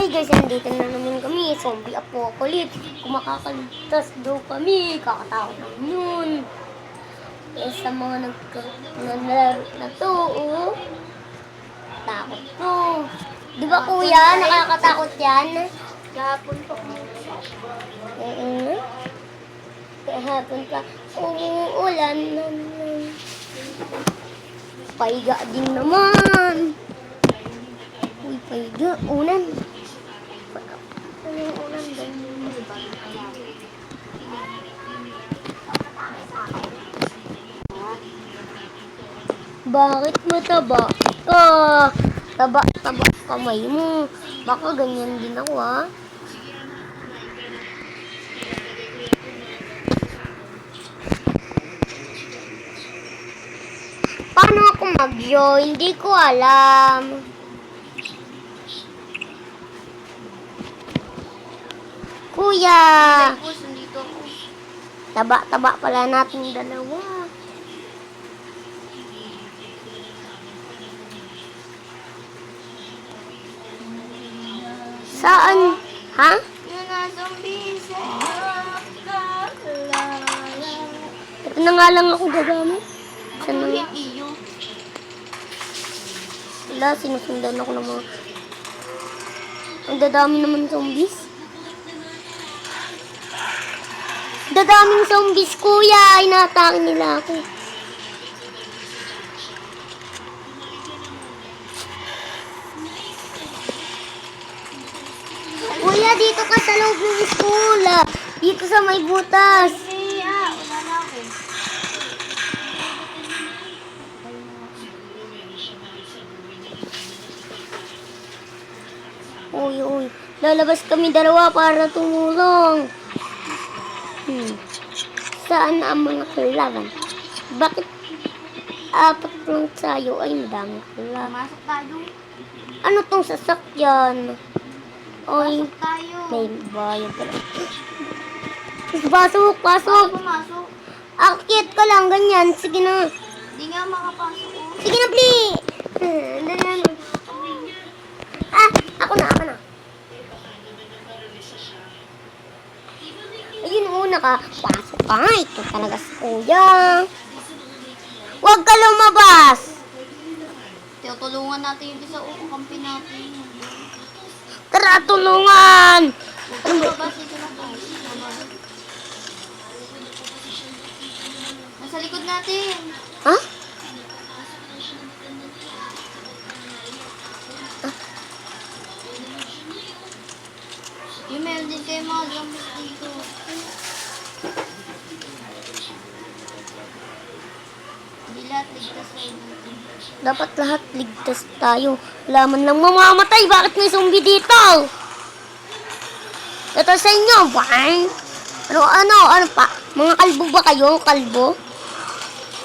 Hi guys, nandito na naman kami. Zombie apocalypse. Kung makakaligtas daw kami, kakatakot naman yun. Eh, sa mga naglalaro na to, oh. Takot to. Di ba kuya, nakakatakot yan? Kahapon po. Kahapon pa, umuulan naman. Paiga din naman. Uy, paiga. Ulan. Ano yung ulan doon? Bakit mataba ka? Taba kamay mo. Baka ganyan din ako, ha? Paano ako mag-join? Hindi ko alam. Kuya! Tapos, nandito ako. Taba pala natin dalawa. Saan? Ha? Yun na, zombie sa Ito na nga lang ako gagamit. Saan Ano na? yung iyo? Wala, sinusundan ako ng mga... Ang dadami naman zombies. Dadaming zombies, kuya. Inaatake nila ako. Kuya, dito ka sa loob ng school. Dito sa may butas. Wala na ako. Uy. Lalabas kami dalawa para tumulong. Saan ang mga kalaban? Bakit apat lang tayo ay madami kalaban? Masok tayo. Ano tong sasakyan? Oy, Pasok tayo. may bayan pala. Pasok. Pumasok. Akit ka lang, ganyan. Sige na. Hindi nga makapasok. Sige na, please. Ganyan. Ako na. Ayun, una ka. Pasok ka. Ito talaga si kuya. Huwag ka lumabas. Tutulungan natin yung isa kampi natin. Tara, tulungan. Ito labas. Nasa likod natin. Ha? Yung meron din kayo mga zombies dito. Hindi lahat ligtas na yun. Dapat lahat ligtas tayo. Wala man lang mamamatay. Bakit may zombie dito? Ito sa inyo. Bang! Ano pa? Mga kalbo ba kayo? Kalbo?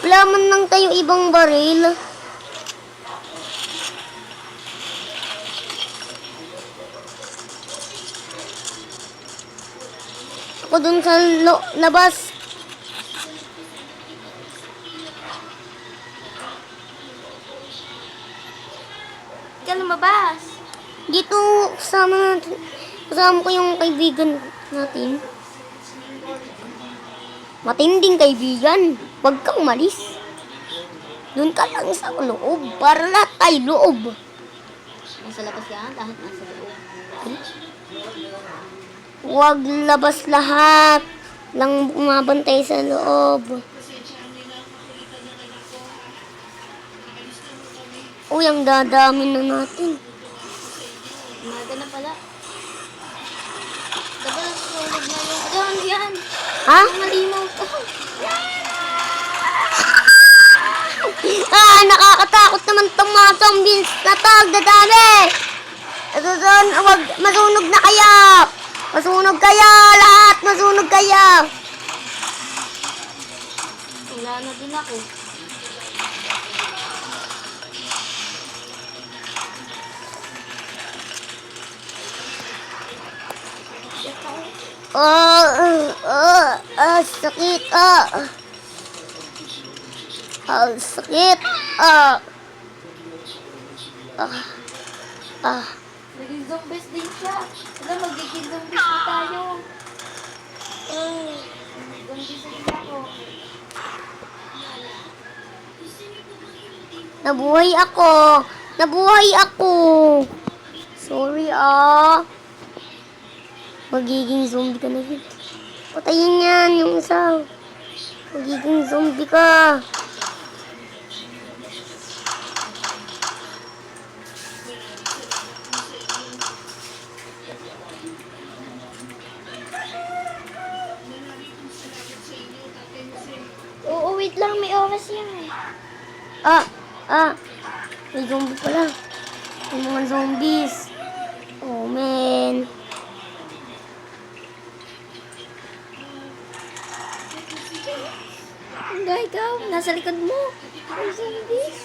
Wala man lang tayo ibang baril. Ako dun sa labas. Ikaw lumabas. Dito, kasama ko yung kaibigan natin. Matinding kaibigan. Huwag kang umalis. Doon ka lang sa loob. Para lahat tayo loob. Nasa labas yan, lahat nasa loob. Huwag labas lahat. Lang bumabantay sa loob. Uy, ang dadami na natin. Umaga na pala. Dapat nasusunod na yung... Yan! Ha? Malimaw ko. Nakakatakot naman itong mga zombies na to. Ang dadami. Huwag, masunog na kaya. Masunog kaya. Lahat masunog kaya. Wala na din ako. Sakit. Sakit. Naging zombies din siya. Wala, magiging zombies na tayo. Zombies din ako. Nabuhay ako. Nabuhay ako. Sorry Magiging zombie ka na rin. Patayin yan yung isa. Magiging zombie ka. Oo, wait lang. May oras yan. May zombie pala. May mga zombies. Oh, man. Hanggang ikaw, nasa likod mo. May zombies.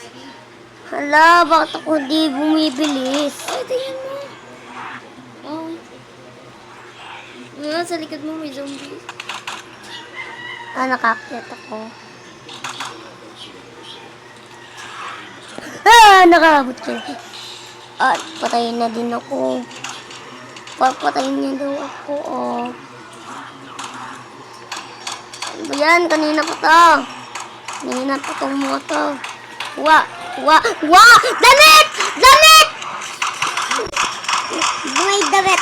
Hala, bakit ako di bumibilis? Ay, tingnan mo. Oh. Nasa likod mo may zombies. Nakakyat ako. Nakabot siya. Patayin na din ako. Papatayin niya daw ako, Ano ba yan? Kanina pa to. Kanina pa tong mga to. Damit! Damit! May damit.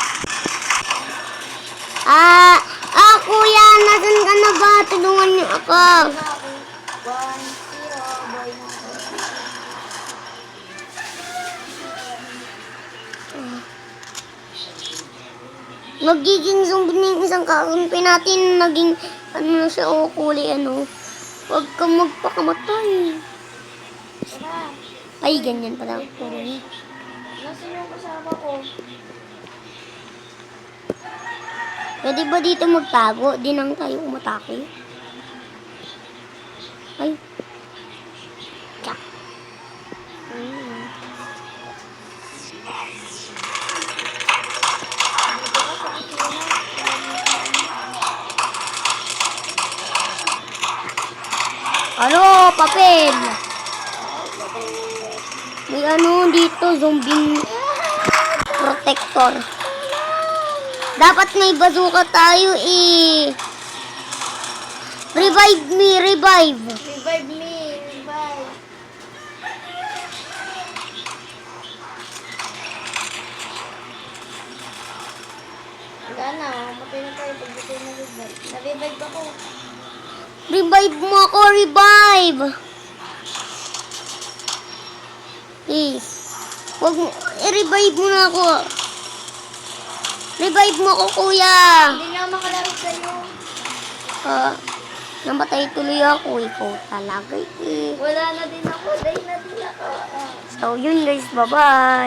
Kuya, nasan ka na ba? Tulungan niyo ako. 1-0, boy na ako. Magiging zombie na yung isang kakampi natin. Naging, na siya, kulay, Huwag ka magpakamatay. Tara. Ay, ganyan pala. Kulay. Nasaan yung kasama ko? Pwede ba dito magtago? Di nang tayo umatake. Ay. Tsak. Papel. May dito, zombie protector. Dapat may bazooka tayo Revive me, revive. Revive me, revive. Wala na, matay na tayo pag dito na revive. Na-revive ako. Revive mo ako, revive. Please. Wag mo, i-revive mo na ako. Revive mo ako, kuya. Hindi na ako makalaro sa'yo. Namatay tuloy ako. Ikaw talaga Wala na din ako, dahil na din ako. So, yun guys. Bye-bye.